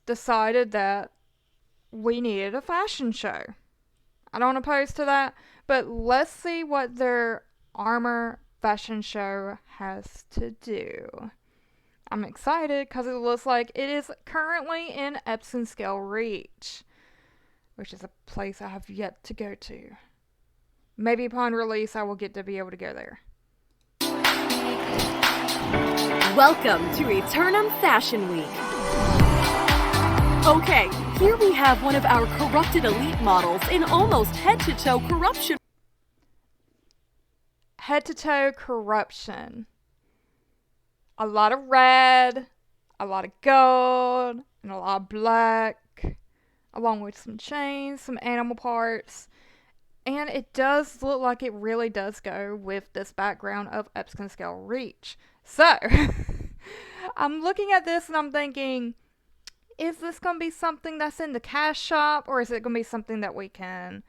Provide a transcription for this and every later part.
decided that we needed a fashion show. I don't oppose to that, but let's see what their armor fashion show has to do. I'm excited because it looks like it is currently in Epsom Scale Reach, which is a place I have yet to go to. Maybe upon release I will get to be able to go there. Welcome to Eternum Fashion Week. Okay, here we have one of our corrupted elite models in almost head-to-toe corruption. Head-to-toe corruption. A lot of red, a lot of gold, and a lot of black, along with some chains, some animal parts. And it does look like it really does go with this background of Epsom Scale Reach. So, I'm looking at this and I'm thinking, is this going to be something that's in the cash shop? Or is it going to be something that we can,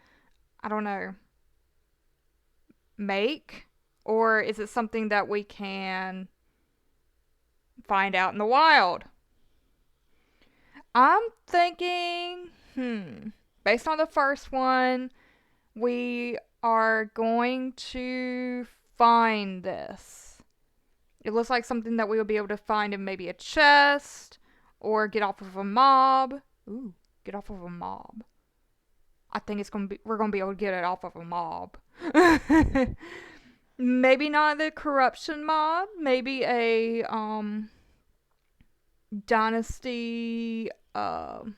I don't know, make? Or is it something that we can find out in the wild? I'm thinking, based on the first one, we are going to find this. It looks like something that we will be able to find in maybe a chest or get off of a mob. Ooh, get off of a mob. I think we're going to be able to get it off of a mob. Maybe not the corruption mob, maybe a dynasty the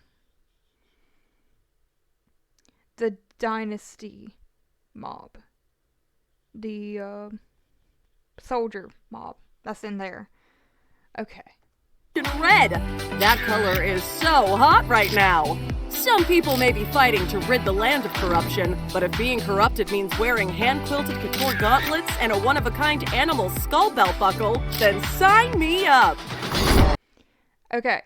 dynasty mob. The soldier mob that's in there. Okay. Red! That color is so hot right now. Some people may be fighting to rid the land of corruption, but if being corrupted means wearing hand-quilted couture gauntlets and a one-of-a-kind animal skull belt buckle, then sign me up! Okay.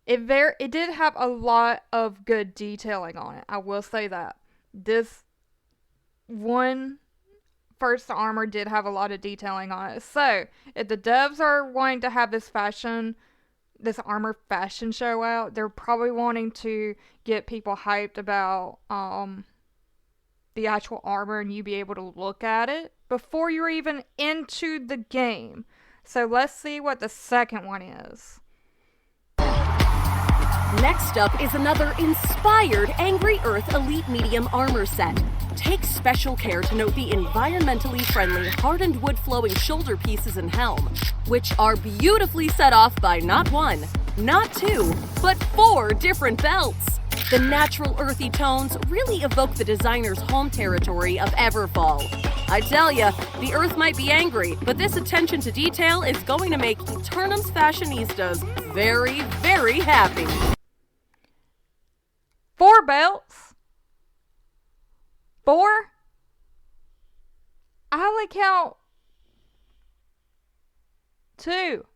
It did have a lot of good detailing on it. I will say that. This one first armor did have a lot of detailing on it. So, if the devs are wanting to have this armor fashion show out, they're probably wanting to get people hyped about the actual armor and you be able to look at it before you're even into the game. So let's see what the second one is. Next up is another inspired Angry Earth Elite Medium armor set. Take special care to note the environmentally friendly hardened wood flowing shoulder pieces and helm, which are beautifully set off by not one, not two, but 4 different belts. The natural earthy tones really evoke the designer's home territory of Everfall. I tell ya, the Earth might be angry, but this attention to detail is going to make Eternum's fashionistas very, very happy. 4 belts? 4? I only count 2,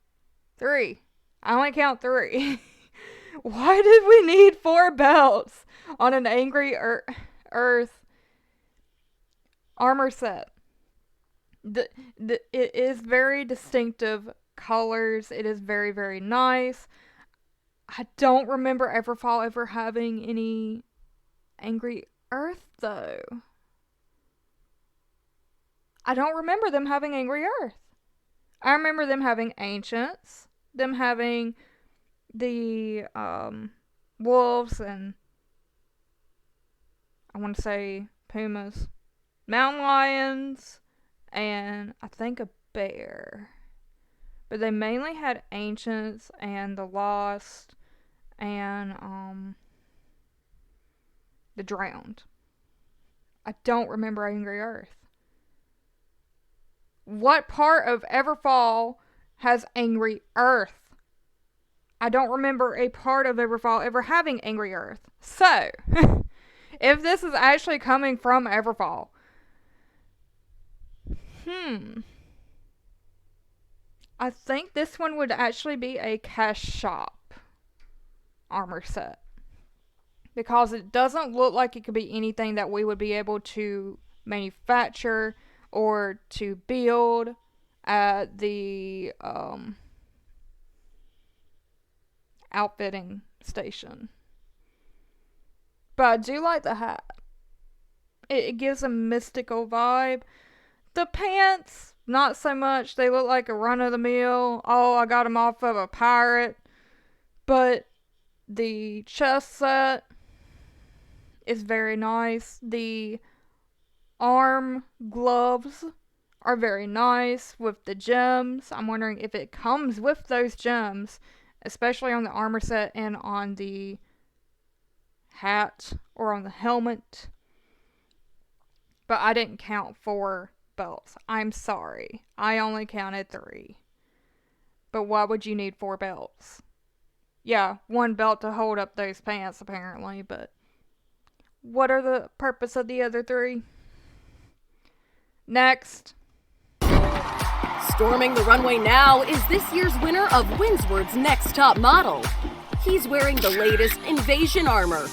3. I only count 3. Why did we need 4 belts on an Angry Earth armor set? It is very distinctive colors. It is very, very nice. I don't remember Everfall ever having any Angry Earth, though. I don't remember them having Angry Earth. I remember them having Ancients, them having the wolves, and I want to say pumas, mountain lions, and I think a bear. But they mainly had Ancients and the Lost and the Drowned. I don't remember Angry Earth. What part of Everfall has Angry Earth? I don't remember a part of Everfall ever having Angry Earth. So, if this is actually coming from Everfall, I think this one would actually be a cash shop armor set. Because it doesn't look like it could be anything that we would be able to manufacture or to build at the outfitting station. But I do like the hat. It gives a mystical vibe. The pants, not so much. They look like a run-of-the-mill. Oh, I got them off of a pirate. But the chest set is very nice. The arm gloves are very nice with the gems. I'm wondering if it comes with those gems, especially on the armor set and on the hat or on the helmet. But I didn't count 4 belts. I'm sorry. I only counted 3. But why would you need 4 belts? Yeah, 1 belt to hold up those pants apparently, but what are the purpose of the other 3? Next. Storming the runway now is this year's winner of Winsword's Next Top Model. He's wearing the latest Invasion armor.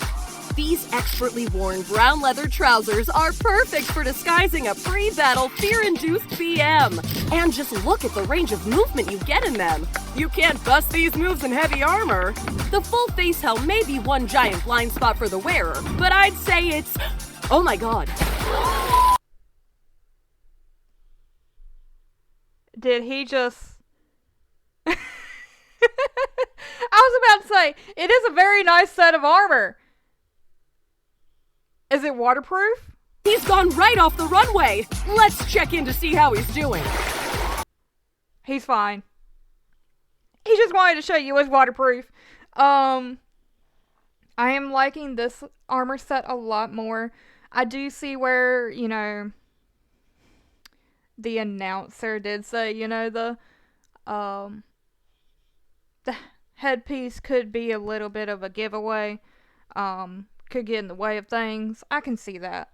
These expertly worn brown leather trousers are perfect for disguising a pre-battle fear-induced BM. And just look at the range of movement you get in them. You can't bust these moves in heavy armor. The full face helm may be one giant blind spot for the wearer, but I'd say it's... oh my god. Did he just... I was about to say, it is a very nice set of armor. Is it waterproof? He's gone right off the runway. Let's check in to see how he's doing. He's fine. He just wanted to show you it's waterproof. I am liking this armor set a lot more. I do see where, you know, the announcer did say, you know, the headpiece could be a little bit of a giveaway. Could get in the way of things. I can see that.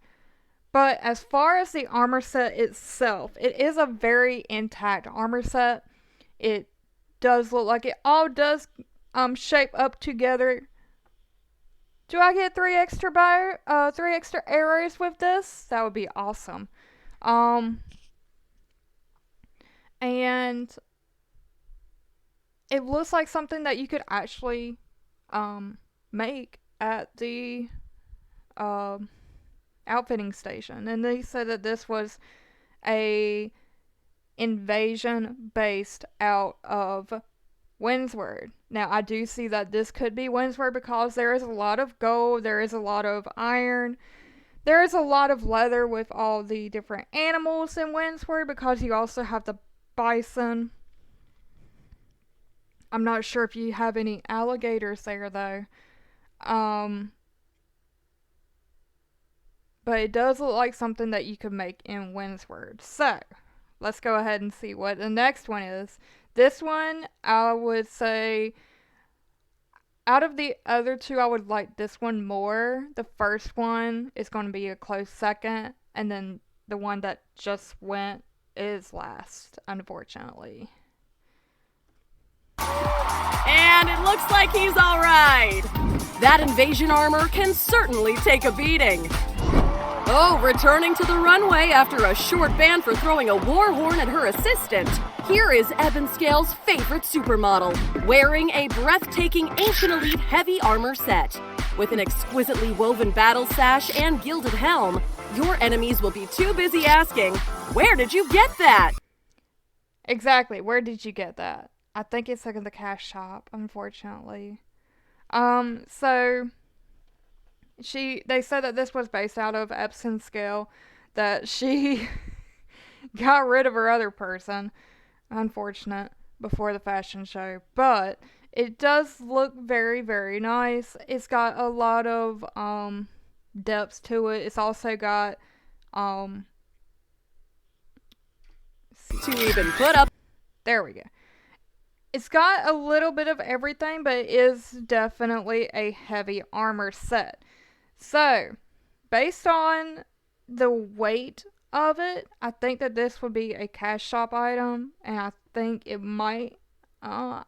But as far as the armor set itself, it is a very intact armor set. It does look like it all does shape up together. Do I get 3 extra arrows with this? That would be awesome. And it looks like something that you could actually make at the outfitting station. And they said that this was a invasion based out of Windsword. Now I do see that this could be Windsword because there is a lot of gold, there is a lot of iron, there is a lot of leather with all the different animals in Windsword because you also have the bison. I'm not sure if you have any alligators there though. But it does look like something that you could make in Windsword. So, let's go ahead and see what the next one is. This one, I would say, out of the other 2, I would like this one more. The first one is going to be a close second, and then the one that just went is last, unfortunately. And it looks like he's alright. That invasion armor can certainly take a beating. Oh, returning to the runway after a short ban for throwing a war horn at her assistant, here is Ebonscale's favorite supermodel, wearing a breathtaking Ancient Elite heavy armor set. With an exquisitely woven battle sash and gilded helm, your enemies will be too busy asking, "Where did you get that?" Exactly, where did you get that? I think it's like in the cash shop, unfortunately. So they said that this was based out of Ebonscale, that she got rid of her other person, unfortunate, before the fashion show. But it does look very, very nice. It's got a lot of depth to it. It's also got to even put up. There we go. It's got a little bit of everything, but it is definitely a heavy armor set. So, based on the weight of it, I think that this would be a cash shop item, and I think it might. I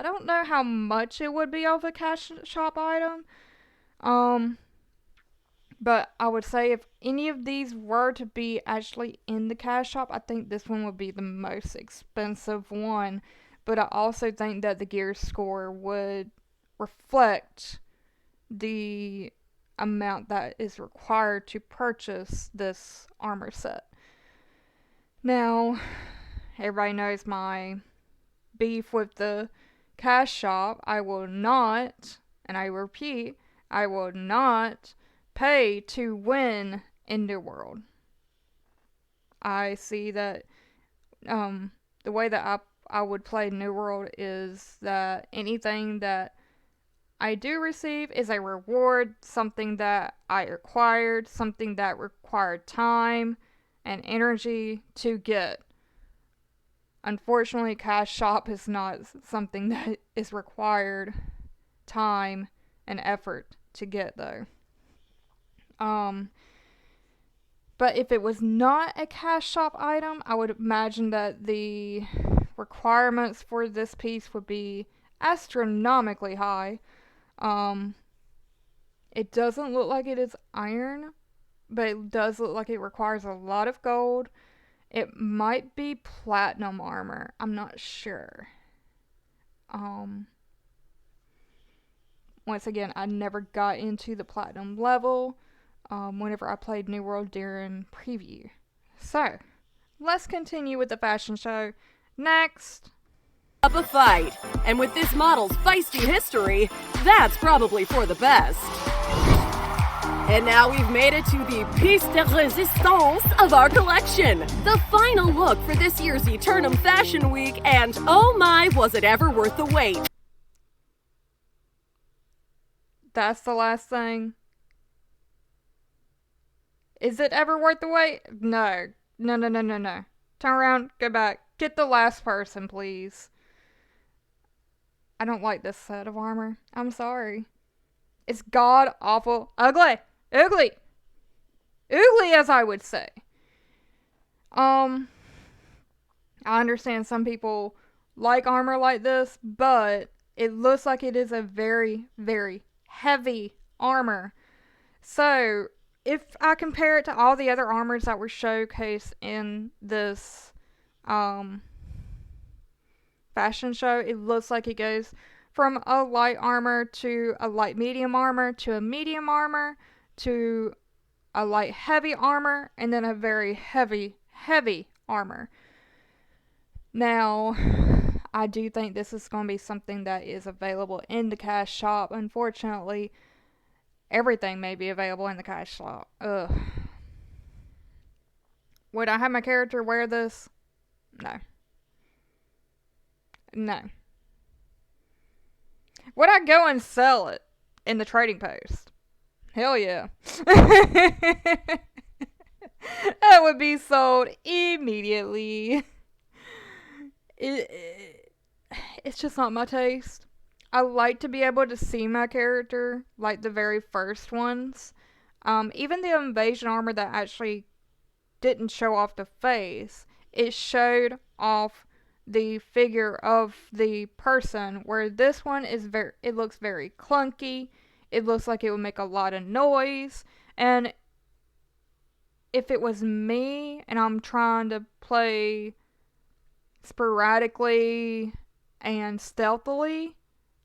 don't know how much it would be of a cash shop item. But I would say if any of these were to be actually in the cash shop, I think this one would be the most expensive one. But I also think that the gear score would reflect the amount that is required to purchase this armor set. Now, everybody knows my beef with the cash shop. I will not, and I repeat, I will not pay to win in New World. I see that the way that I would play New World is that anything that I do receive is a reward, something that I acquired, something that required time and energy to get. Unfortunately, cash shop is not something that is required time and effort to get, though. But if it was not a cash shop item, I would imagine that the requirements for this piece would be astronomically high. It doesn't look like it is iron, but it does look like it requires a lot of gold. It might be platinum armor. I'm not sure. Once again, I never got into the platinum level whenever I played New World during preview. So, let's continue with the fashion show. Next. Up a fight. And with this model's feisty history, that's probably for the best. And now we've made it to the piece de resistance of our collection. The final look for this year's Eternum Fashion Week, and oh my, was it ever worth the wait. That's the last thing. Is it ever worth the wait? No. No. Turn around, go back. Get the last person, please. I don't like this set of armor. I'm sorry. It's god-awful. Ugly, as I would say. I understand some people like armor like this, but it looks like it is a very, very heavy armor. So, if I compare it to all the other armors that were showcased in this fashion show, it looks like it goes from a light armor to a light medium armor to a medium armor to a light heavy armor and then a very heavy armor. Now, I do think this is going to be something that is available in the cash shop. Unfortunately, everything may be available in the cash shop. Ugh. Would I have my character wear this? No. Would I go and sell it in the trading post? Hell yeah. That would be sold immediately. It's just not my taste. I like to be able to see my character like the very first ones. Even the invasion armor that actually didn't show off the face, it showed off the figure of the person, where this one is it looks very clunky. It looks like it would make a lot of noise, and if it was me and I'm trying to play sporadically and stealthily,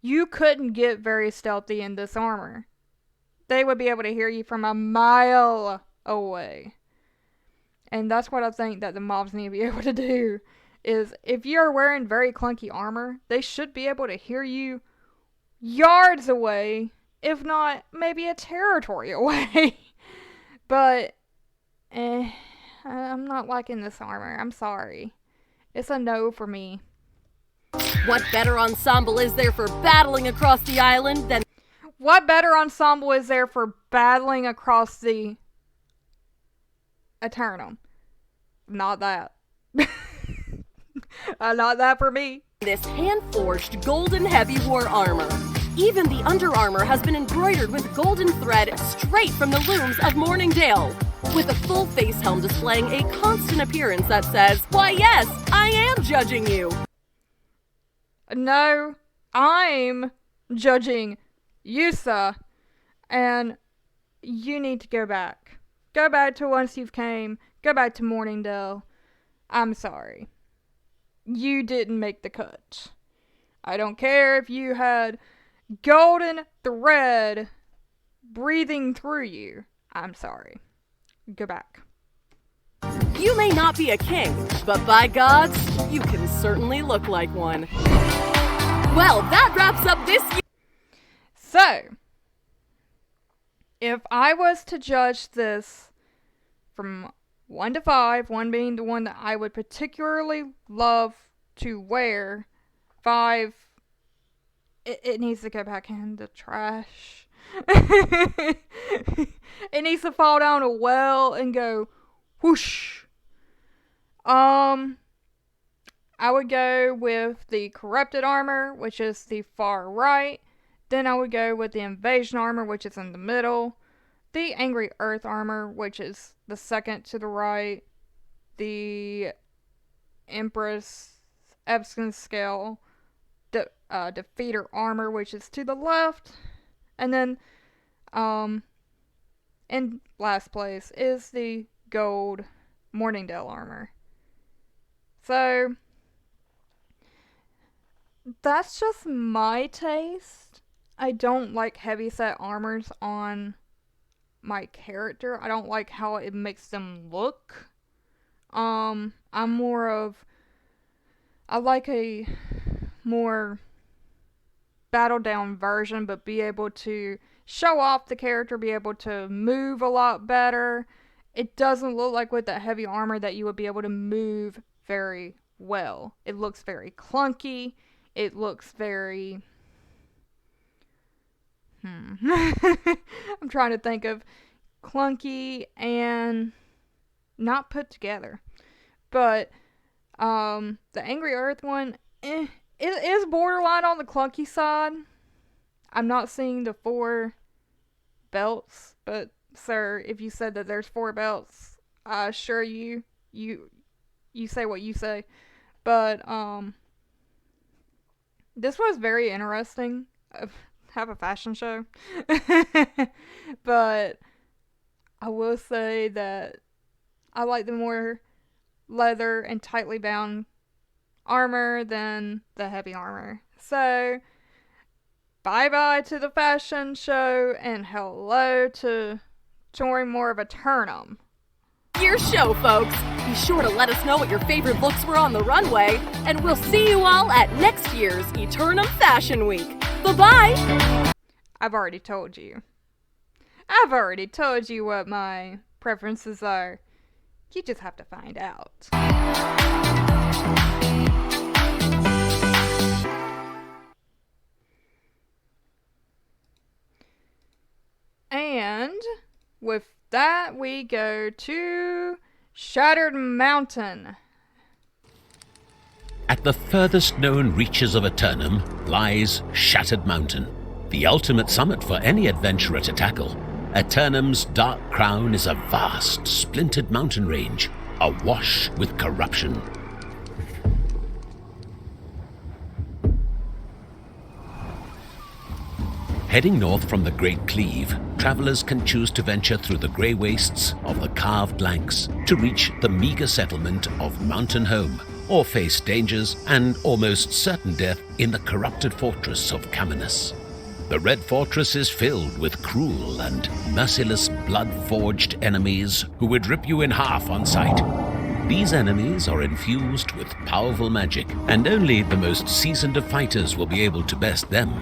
you couldn't get very stealthy in this armor. They would be able to hear you from a mile away. And that's what I think that the mobs need to be able to do, is if you're wearing very clunky armor, they should be able to hear you yards away, if not maybe a territory away. But, I'm not liking this armor. I'm sorry. It's a no for me. What better ensemble is there for battling across the island than... What better ensemble is there for battling across the Eternum? Not that. Not that for me. This hand-forged golden heavy war armor. Even the under armor has been embroidered with golden thread straight from the looms of Morningdale, with a full face helm displaying a constant appearance that says, "Why yes, I am judging you." No, I'm judging you, sir, and you need to go back. Go back to once you've came. Go back to Morningdale. I'm sorry. You didn't make the cut. I don't care if you had golden thread breathing through you. I'm sorry. Go back. You may not be a king, but by gods, you can certainly look like one. Well, that wraps up this year. So, if I was to judge this from 1 to 5, 1 being the one that I would particularly love to wear, 5, it needs to go back in the trash. It needs to fall down a well and go whoosh. I would go with the corrupted armor, which is the far right. Then I would go with the invasion armor, which is in the middle. The angry earth armor, which is the second to the right. The Empress Epson scale defeater armor, which is to the left. And then, in last place is the gold Morningdale armor. So, that's just my taste. I don't like heavyset armors on my character. I don't like how it makes them look. I like a more battle down version, but be able to show off the character, be able to move a lot better. It doesn't look like with that heavy armor that you would be able to move very well. It looks very clunky. It looks very... I'm trying to think of clunky and not put together. But the Angry Earth one, it is borderline on the clunky side. I'm not seeing the 4 belts, but sir, if you said that there's 4 belts, I assure you say what you say. But this was very interesting. Have a fashion show. But I will say that I like the more leather and tightly bound armor than the heavy armor. So, bye-bye to the fashion show and hello to touring more of a Eternum. Your show, folks. Be sure to let us know what your favorite looks were on the runway, and we'll see you all at next year's Eternum Fashion Week. Bye-bye! I've already told you. I've already told you what my preferences are. You just have to find out. And with that, we go to Shattered Mountain. At the furthest known reaches of Eternum lies Shattered Mountain, the ultimate summit for any adventurer to tackle. Eternum's dark crown is a vast, splintered mountain range, awash with corruption. Heading north from the Great Cleave, travelers can choose to venture through the grey wastes of the Carved Lanks to reach the meagre settlement of MOUNTAINHOME, or face dangers and almost certain death in the corrupted fortress of CAMINUS. The Red Fortress is filled with cruel and merciless blood-forged enemies who would rip you in half on sight. These enemies are infused with powerful magic, and only the most seasoned of fighters will be able to best them.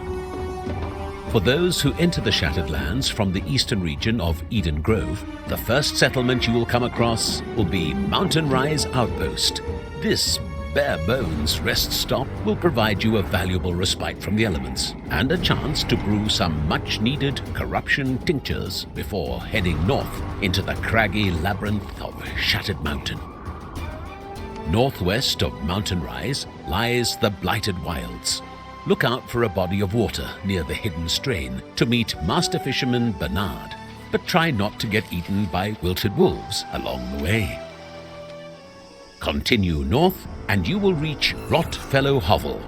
For those who enter the Shattered Lands from the eastern region of Eden Grove, the first settlement you will come across will be MOUNTAINRISE Outpost. This bare-bones rest stop will provide you a valuable respite from the elements and a chance to brew some much-needed corruption tinctures before heading north into the craggy labyrinth of Shattered Mountain. Northwest of MOUNTAINRISE lies the Blighted Wilds. Look out for a body of water near the hidden strain to meet Master Fisherman Bernard, but try not to get eaten by wilted wolves along the way. Continue north and you will reach ROTFELLOW HOVEL,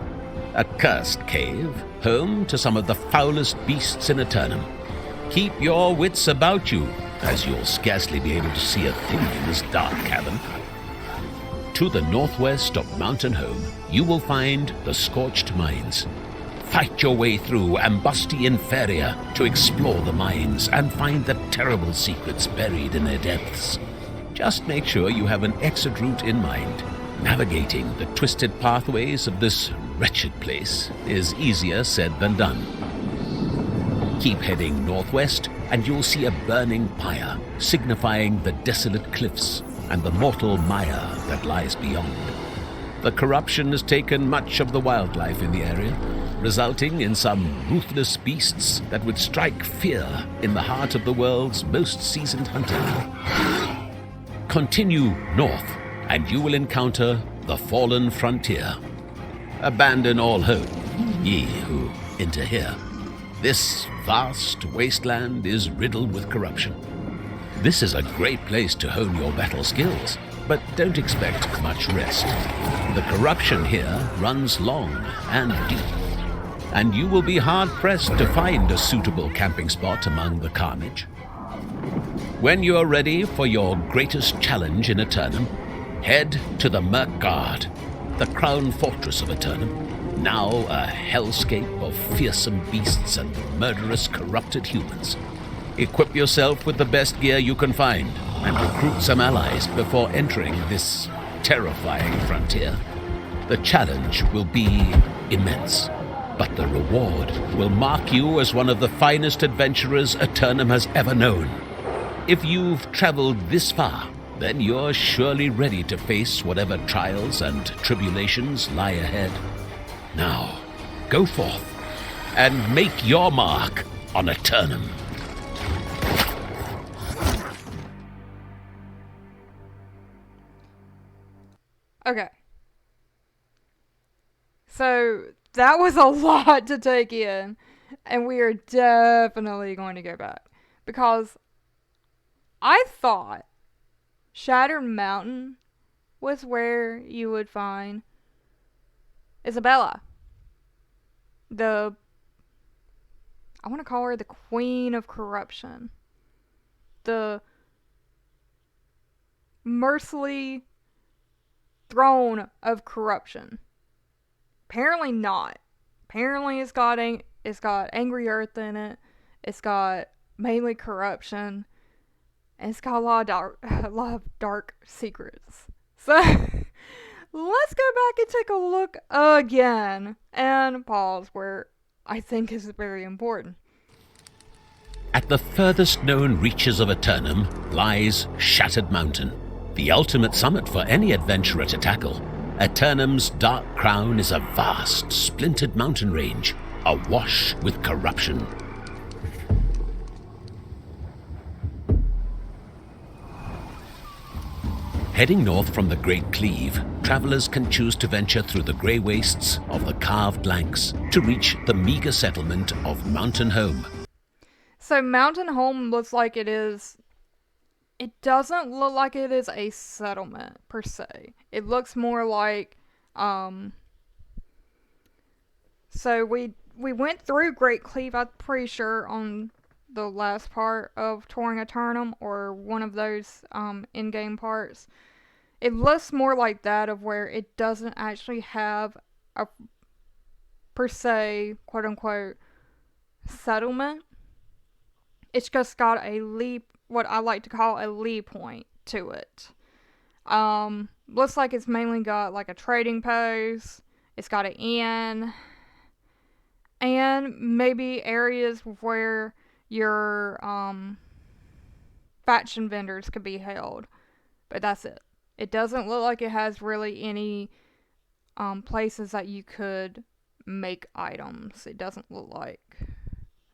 a cursed cave home to some of the foulest beasts in Eternum. Keep your wits about you, as you'll scarcely be able to see a thing in this dark cavern. To the northwest of MOUNTAINHOME, you will find the Scorched Mines. Fight your way through Ambusti Inferia to explore the mines and find the terrible secrets buried in their depths. Just make sure you have an exit route in mind. Navigating the twisted pathways of this wretched place is easier said than done. Keep heading northwest and you'll see a burning pyre, signifying the desolate cliffs and the mortal mire that lies beyond. The corruption has taken much of the wildlife in the area, resulting in some ruthless beasts that would strike fear in the heart of the world's most seasoned hunter. Continue north, and you will encounter the fallen frontier. Abandon all hope, ye who enter here. This vast wasteland is riddled with corruption. This is a great place to hone your battle skills, but don't expect much rest. The corruption here runs long and deep, and you will be hard-pressed to find a suitable camping spot among the carnage. When you are ready for your greatest challenge in Eternum, head to the Merkgard, the crown fortress of Eternum, now a hellscape of fearsome beasts and murderous corrupted humans. Equip yourself with the best gear you can find and recruit some allies before entering this terrifying frontier. The challenge will be immense, but the reward will mark you as one of the finest adventurers Eternum has ever known. If you've traveled this far, then you're surely ready to face whatever trials and tribulations lie ahead. Now, go forth and make your mark on Eternum. Okay. So, that was a lot to take in, and we are definitely going to go back. Because I thought Shattered Mountain was where you would find Isabella. I want to call her the Queen of Corruption. The mercilessly throne of corruption. Apparently not. Apparently it's got angry earth in it. It's got mainly corruption. And it's got a lot of dark secrets. So let's go back and take a look again and pause where I think is very important. At the furthest known reaches of Eternum lies Shattered Mountain, the ultimate summit for any adventurer to tackle. Eternum's dark crown is a vast, splintered mountain range, awash with corruption. Heading north from the Great Cleave, travelers can choose to venture through the grey wastes of the carved blanks to reach the meager settlement of Mountainhome. So Mountainhome looks like it is... It doesn't look like it is a settlement, per se. It looks more like... So we went through Great Cleave, I'm pretty sure, on the last part of Touring Eternum, or one of those in-game parts. It looks more like that, of where it doesn't actually have a, per se, quote-unquote, settlement. It's just got a what I like to call a lead point to it. Looks like it's mainly got like a trading post. It's got an inn. And maybe areas where your faction vendors could be held. But that's it. It doesn't look like it has really any places that you could make items. It doesn't look like.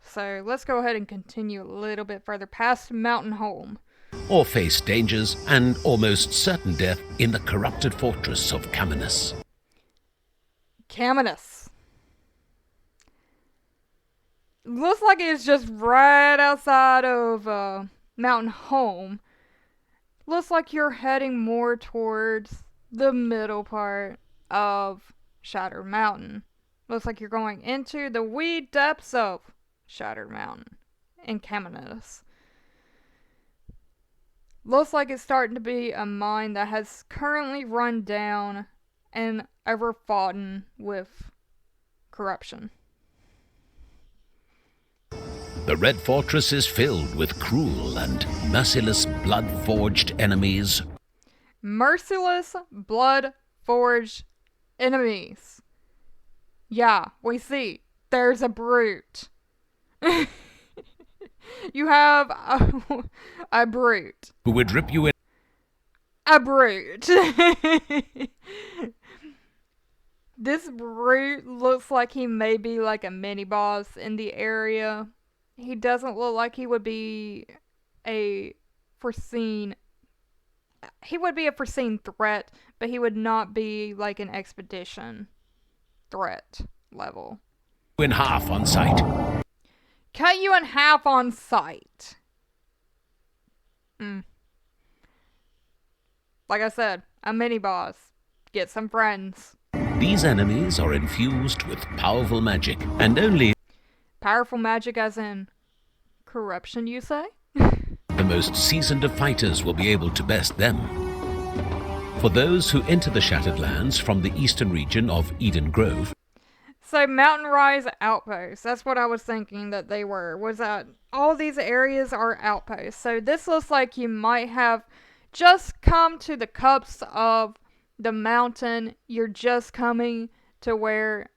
So let's go ahead and continue a little bit further past Mountainhome. Or face dangers and almost certain death in the corrupted fortress of CAMINUS. CAMINUS. Looks like it's just right outside of Mountainhome. Looks like you're heading more towards the middle part of Shattered Mountain. Looks like you're going into the wee depths of Shattered Mountain in CAMINUS. Looks like it's starting to be a mine that has currently run down and overfought with corruption. The Red Fortress is filled with cruel and merciless blood-forged enemies. Merciless, blood-forged enemies. Yeah, we see. There's a brute. You have a brute. Who would rip you in. A brute. This brute looks like he may be like a mini-boss in the area. He doesn't look like he would be a foreseen... He would be a foreseen threat, but he would not be like an expedition threat level. In half on sight. Cut you in half on sight. Like I said, a mini-boss. Get some friends. These enemies are infused with powerful magic, and only Powerful magic as in corruption, you say? the most seasoned of fighters will be able to best them. For those who enter the Shattered Lands from the eastern region of Eden Grove, So MOUNTAINRISE outposts, that's what I was thinking that they were, was that all these areas are outposts. So this looks like you might have just come to the cups of the mountain. You're just coming to where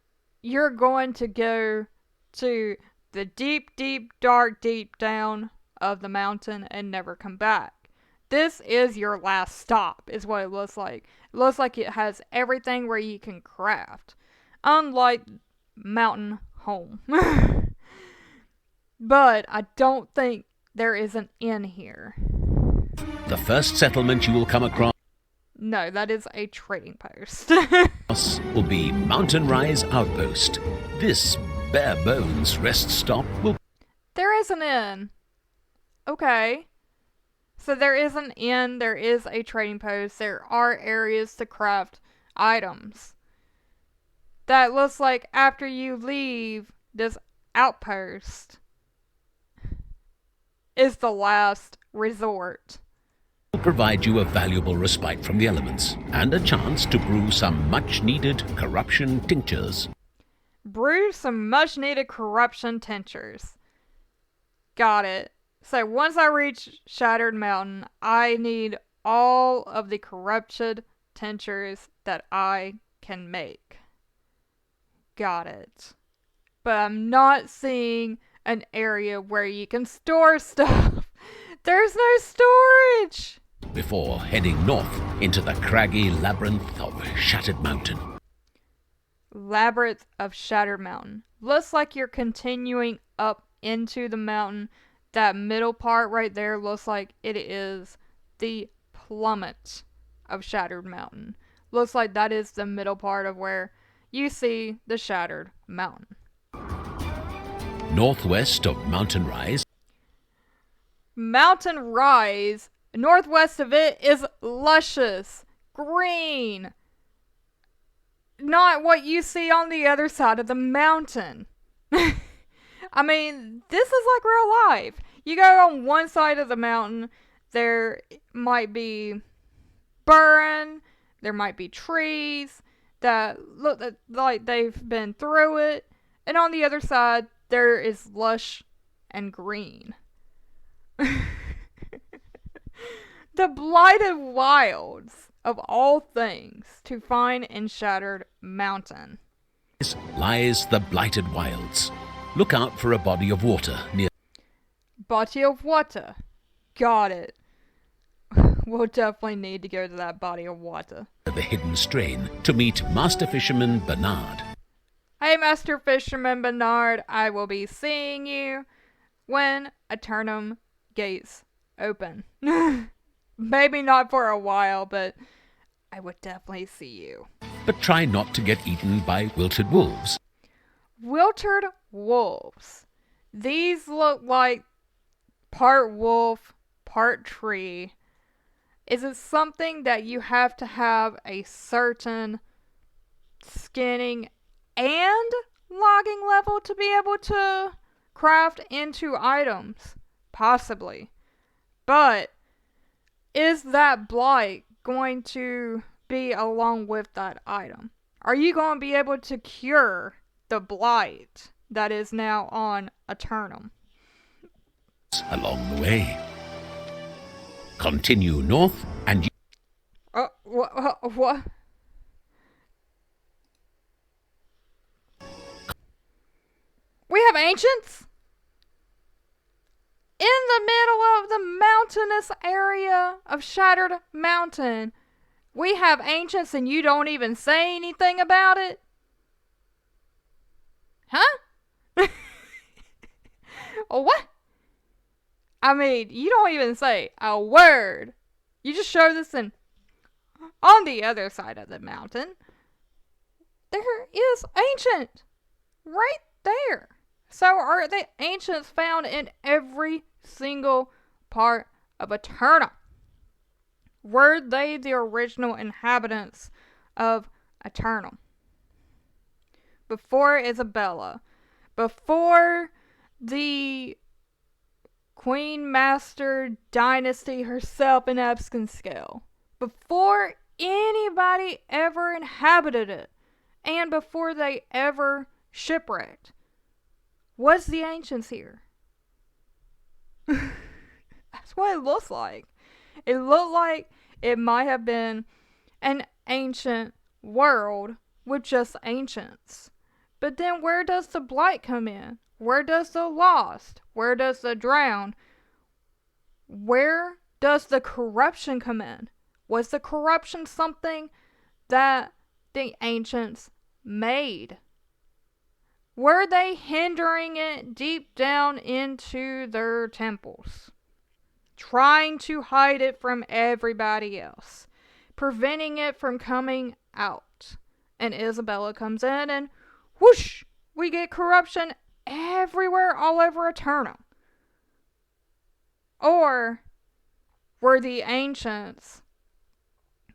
you're going to go to the deep, deep, dark, deep down of the mountain and never come back. This is your last stop, is what it looks like. It looks like it has everything where you can craft. Unlike Mountainhome. But I don't think there is an inn here. the first settlement you will come across No, that is a trading post. will be MOUNTAINRISE Outpost. This bare bones rest stop will There is an inn. Okay. So there is an inn, there is a trading post, there are areas to craft items. That looks like after you leave this outpost is the last resort. provide you a valuable respite from the elements and a chance to brew some much-needed corruption tinctures. Brew some much needed corruption tinctures. Got it. So once I reach Shattered Mountain, I need all of the corrupted tinctures that I can make. Got it. But I'm not seeing an area where you can store stuff. There's no storage. Before heading north into the craggy labyrinth of Shattered Mountain. Labyrinth of Shattered Mountain. Looks like you're continuing up into the mountain. That middle part right there looks like it is the plummet of Shattered Mountain. Looks like that is the middle part of where you see the Shattered Mountain. Northwest of MOUNTAINRISE. MOUNTAINRISE, northwest of it is luscious, green. Not what you see on the other side of the mountain. I mean, this is like real life. You go on one side of the mountain, there might be burn, there might be trees that look like they've been through it, and on the other side, there is lush and green. The blighted wilds of all things to find in Shattered Mountain. Lies the Blighted Wilds. Look out for a body of water near Body of water. Got it. We'll definitely need to go to that body of water. the Hidden Strain to meet Master Fisherman Bernard. Hey, Master Fisherman Bernard, I will be seeing you when Eternum gates open. Maybe not for a while, but I would definitely see you. But try not to get eaten by wilted wolves. Wilted wolves. These look like part wolf, part tree. Is it something that you have to have a certain skinning and logging level to be able to craft into items? Possibly. But is that blight going to be along with that item? Are you going to be able to cure the blight that is now on Eternum? along the way. Continue north and you What? We have ancients? In the middle of the mountainous area of Shattered Mountain, we have ancients and you don't even say anything about it? Huh? What? I mean, you don't even say a word. You just show this and on the other side of the mountain, there is ancient. Right there. So are the ancients found in every single part of Eternum? Were they the original inhabitants of Eternum? Before Isabella, before the Queen Master dynasty herself in Epskin Scale, before anybody ever inhabited it, and before they ever shipwrecked, was the ancients here? That's what it looks like. It looked like it might have been an ancient world with just ancients. But then where does the blight come in? Where does the lost? Where does the drowned? Where does the corruption come in? Was the corruption something that the ancients made? Were they hindering it deep down into their temples? Trying to hide it from everybody else. Preventing it from coming out. And Isabella comes in and whoosh! We get corruption everywhere all over Eternum. Or were the ancients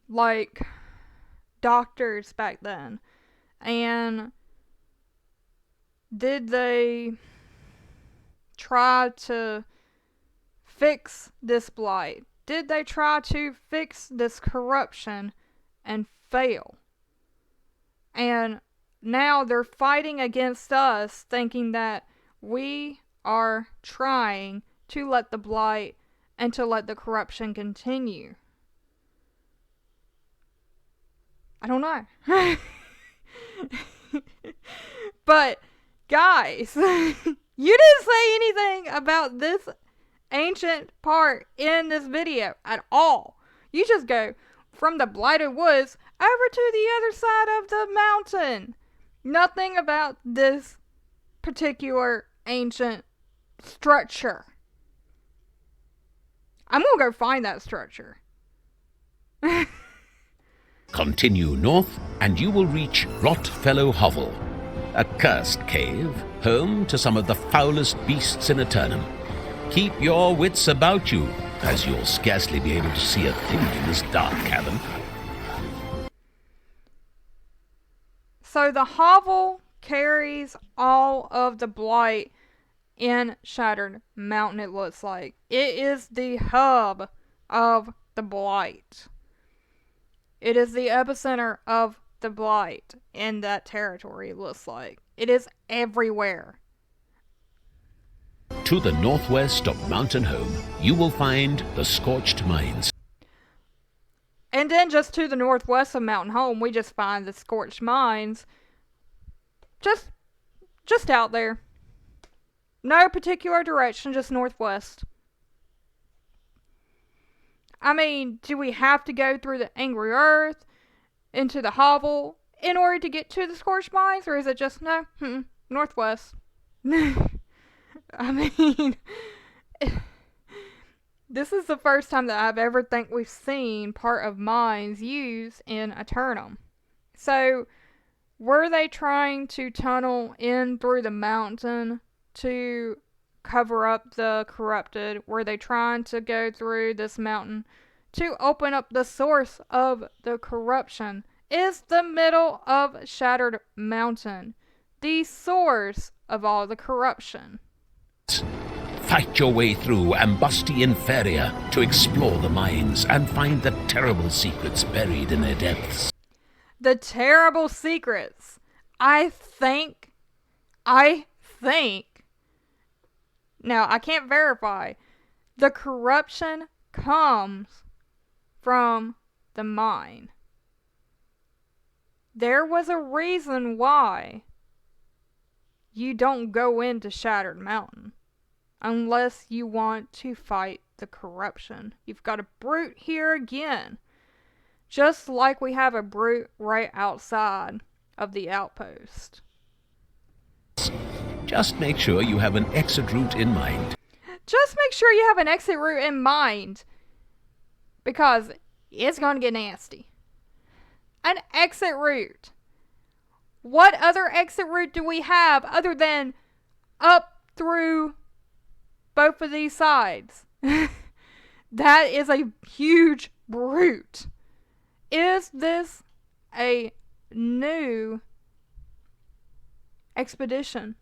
like doctors back then? And did they try to fix this blight? Did they try to fix this corruption and fail? And now they're fighting against us, thinking that we are trying to let the blight and to let the corruption continue. I don't know. But, guys, you didn't say anything about this ancient part in this video at all. You just go from the blighted woods over to the other side of the mountain. Nothing about this particular ancient structure. I'm gonna go find that structure. continue north and you will reach ROTFELLOW Hovel, a cursed cave, home to some of the foulest beasts in Eternum. Keep your wits about you, as you'll scarcely be able to see a thing in this dark cavern. So the hovel carries all of the blight in Shattered Mountain, it looks like. It is the hub of the blight. It is the epicenter of the blight in that territory, it looks like. It is everywhere. To the northwest of Mountainhome, you will find the Scorched Mines. And then just to the northwest of Mountainhome, we just find the Scorched Mines. Just out there. No particular direction, just northwest. I mean, do we have to go through the Angry Earth, into the hovel, in order to get to the Scorched Mines? Or is it just, no, northwest? I mean, this is the first time that I've ever think we've seen part of mines used in Eternum. So, were they trying to tunnel in through the mountain to cover up the corrupted? Were they trying to go through this mountain to open up the source of the corruption? Is the middle of Shattered Mountain the source of all the corruption? Fight your way through Ambusti Inferia to explore the mines and find the terrible secrets buried in their depths. The terrible secrets. I think Now, I can't verify. The corruption comes from the mine. There was a reason why you don't go into Shattered Mountain unless you want to fight the corruption. You've got a brute here again, just like we have a brute right outside of the outpost. Just make sure you have an exit route in mind. Just make sure you have an exit route in mind, because it's going to get nasty. An exit route. What other exit route do we have other than up through both of these sides? That is a huge brute. Is this a new expedition?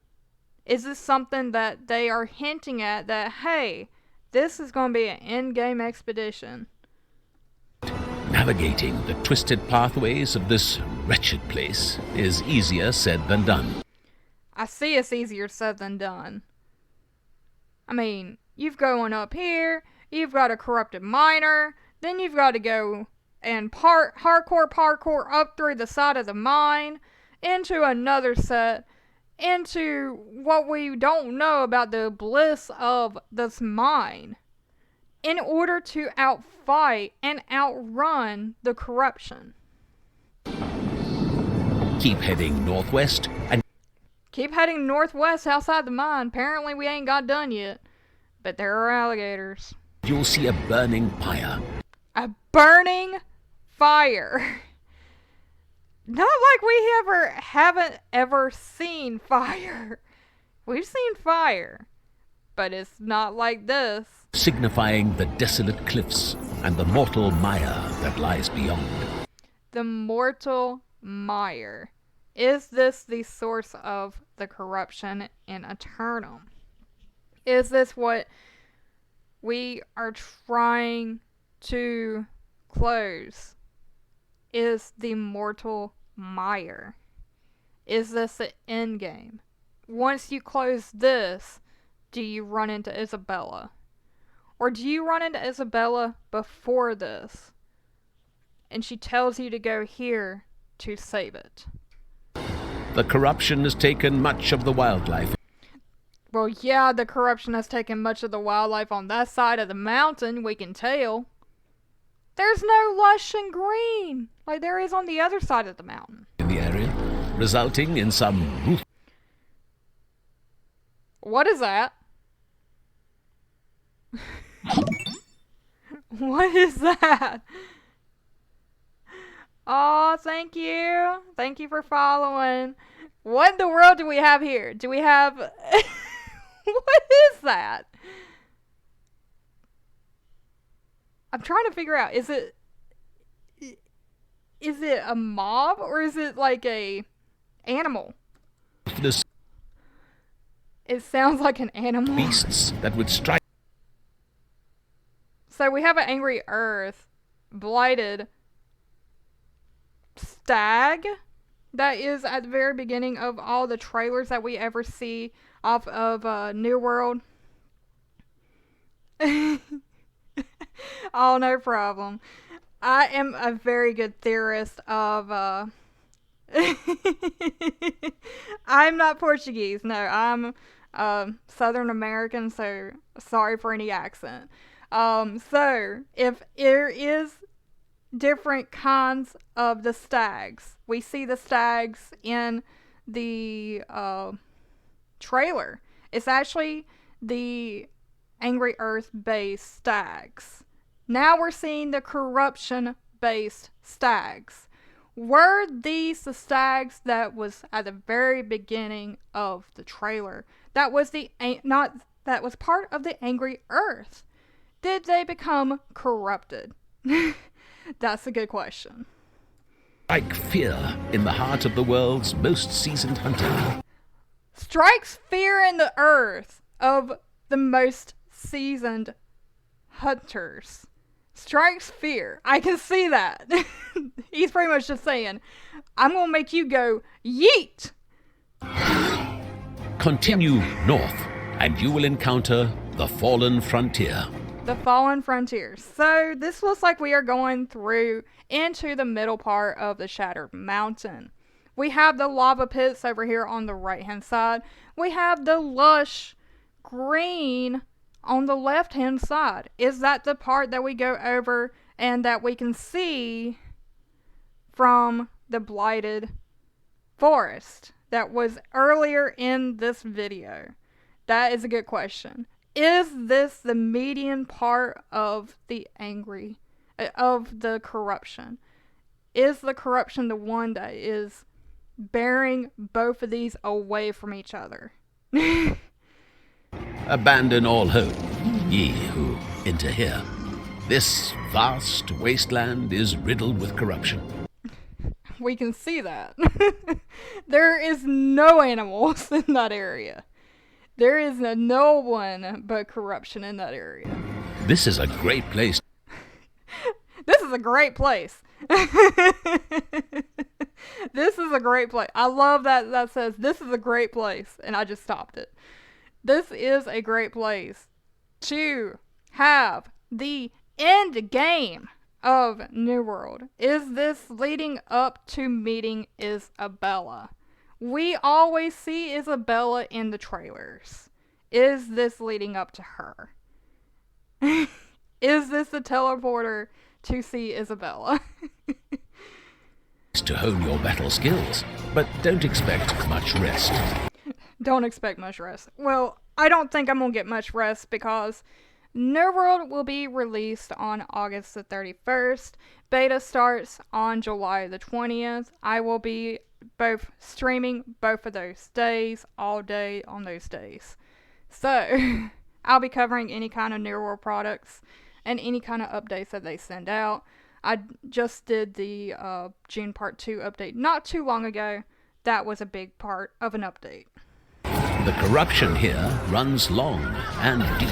Is this something that they are hinting at that, hey, this is going to be an in-game expedition? Navigating the twisted pathways of this wretched place is easier said than done. I see it's easier said than done. I mean, you've going up here, you've got a corrupted miner, then you've got to go and hardcore parkour up through the side of the mine, into another set, into what we don't know about the bliss of this mine, in order to outfight and outrun the corruption. Keep heading northwest and Keep heading northwest outside the mine. Apparently we ain't got done yet, but there are alligators. you'll see a burning pyre. A burning fire. Not like we haven't ever seen fire. We've seen fire, but it's not like this. Signifying the desolate cliffs and the mortal mire that lies beyond. The mortal mire. Is this the source of the corruption in Eternum? Is this what we are trying to close? Is the mortal mire? Is this the end game? Once you close this, do you run into Isabella? Or do you run into Isabella before this, and she tells you to go here to save it? The corruption has taken much of the wildlife. Well, yeah, the corruption has taken much of the wildlife on that side of the mountain, we can tell. There's no lush and green like there is on the other side of the mountain. In the area, resulting in some What is that? What is that? Oh, thank you. Thank you for following. What in the world do we have here? Do we have... What is that? I'm trying to figure out. Is it a mob or is it like a animal? this It sounds like an animal. beasts that would strike. So we have an angry earth, blighted stag that is at the very beginning of all the trailers that we ever see off of New World. Oh, no problem. I am a very good theorist of I'm not Portuguese. No, I'm Southern American, so sorry for any accent. So if there is different kinds of the stags, we see the stags in the trailer. It's actually the Angry Earth based stags. Now we're seeing the corruption based stags. Were these the stags that was at the very beginning of the trailer? That was that was part of the Angry Earth. Did they become corrupted? That's a good question. Strike fear in the heart of the world's most seasoned hunter. Strikes fear in the earth of the most seasoned hunters. Strikes fear. I can see that. He's pretty much just saying, I'm going to make you go yeet. Continue north and you will encounter the Fallen Frontier. The Fallen Frontier. So this looks like we are going through into the middle part of the Shattered Mountain. We have the lava pits over here on the right hand side. We have the lush green on the left hand side. Is that the part that we go over and that we can see from the blighted forest that was earlier in this video? That is a good question. Is this the median part of the corruption? Is the corruption the one that is bearing both of these away from each other? Abandon all hope, ye who enter here. This vast wasteland is riddled with corruption. We can see that. There is no animals in that area. There is no one but corruption in that area. This is a great place. This is a great place. This is a great place. I love that says, this is a great place. And I just stopped it. This is a great place to have the end game of New World. Is this leading up to meeting Isabella? We always see Isabella in the trailers. Is this leading up to her? Is this the teleporter to see Isabella? To hone your battle skills, but don't expect much rest. Don't expect much rest. Well, I don't think I'm going to get much rest because New World will be released on August the 31st. Beta starts on July the 20th. I will be both streaming both of those days, all day on those days. So, I'll be covering any kind of New World products and any kind of updates that they send out. I just did the June Part 2 update not too long ago. That was a big part of an update. The corruption here runs long and deep,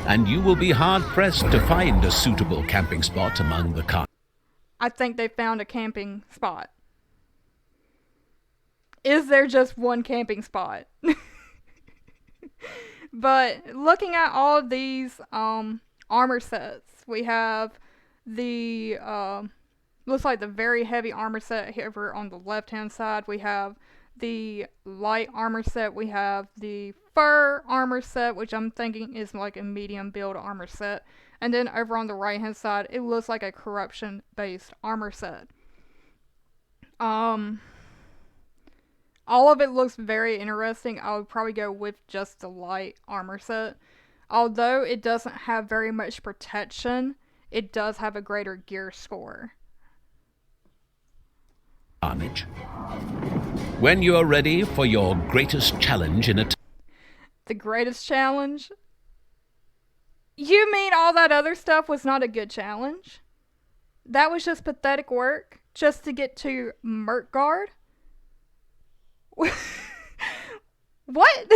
and you will be hard-pressed to find a suitable camping spot among the cars. I think they found a camping spot. Is there just one camping spot? But looking at all of these armor sets, we have the looks like the very heavy armor set here on the left hand side. We have the light armor set. We have the fur armor set, which I'm thinking is like a medium build armor set. And then over on the right hand side, it looks like a corruption based armor set. All of it looks very interesting. I would probably go with just the light armor set. Although it doesn't have very much protection, it does have a greater gear score. Carnage. When you are ready for your greatest challenge in a The greatest challenge? You mean all that other stuff was not a good challenge? That was just pathetic work just to get to Merkgard? What?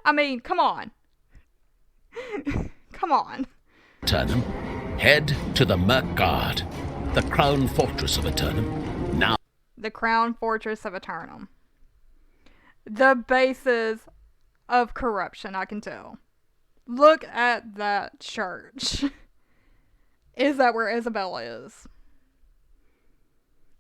I mean, come on. Come on. Eternum, head to the Merkgard, the crown fortress of Eternum. Now, the crown fortress of Eternum. The basis of corruption, I can tell. Look at that church. Is that where Isabella is?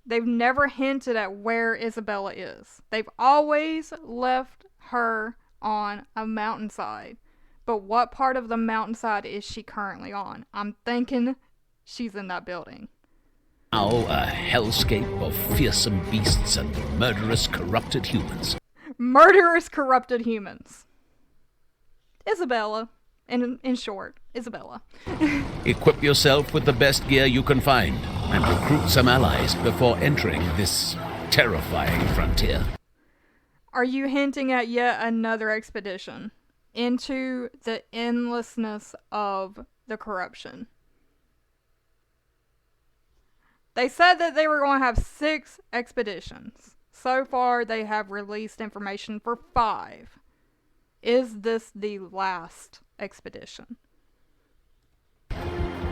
They've never hinted at where Isabella is. They've always left her on a mountainside. But what part of the mountainside is she currently on? I'm thinking she's in that building. now a hellscape of fearsome beasts and murderous corrupted humans. Murderous corrupted humans. Isabella. In short, Isabella. Equip yourself with the best gear you can find and recruit some allies before entering this terrifying frontier. Are you hinting at yet another expedition into the endlessness of the corruption? They said that they were going to have 6 expeditions. So far, they have released information for 5. Is this the last expedition?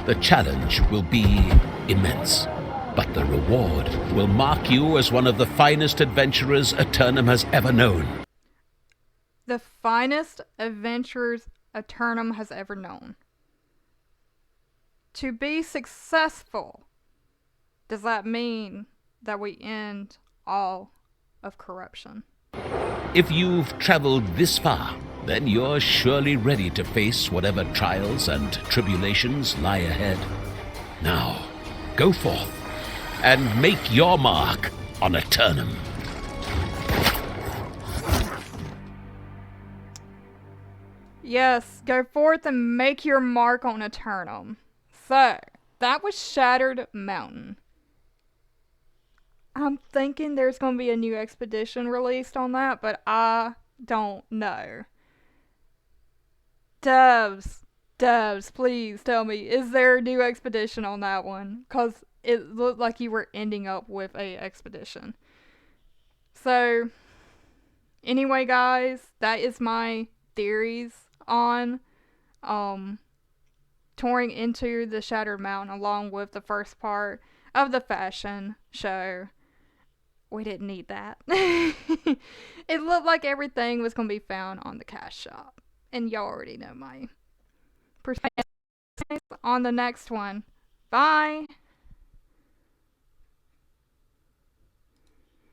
The challenge will be immense, but the reward will mark you as one of the finest adventurers Eternum has ever known. the finest adventures Eternum has ever known. To be successful, does that mean that we end all of corruption? If you've traveled this far, then you're surely ready to face whatever trials and tribulations lie ahead. Now, go forth and make your mark on Eternum. Yes, go forth and make your mark on Eternum. So, that was Shattered Mountain. I'm thinking there's going to be a new expedition released on that, but I don't know. Devs, please tell me, is there a new expedition on that one? Because it looked like you were ending up with a expedition. So, anyway, guys, that is my theories on touring into the Shattered Mountain along with the first part of the fashion show. We didn't need that. It looked like everything was going to be found on the cash shop. And y'all already know my perspective on the next one. Bye!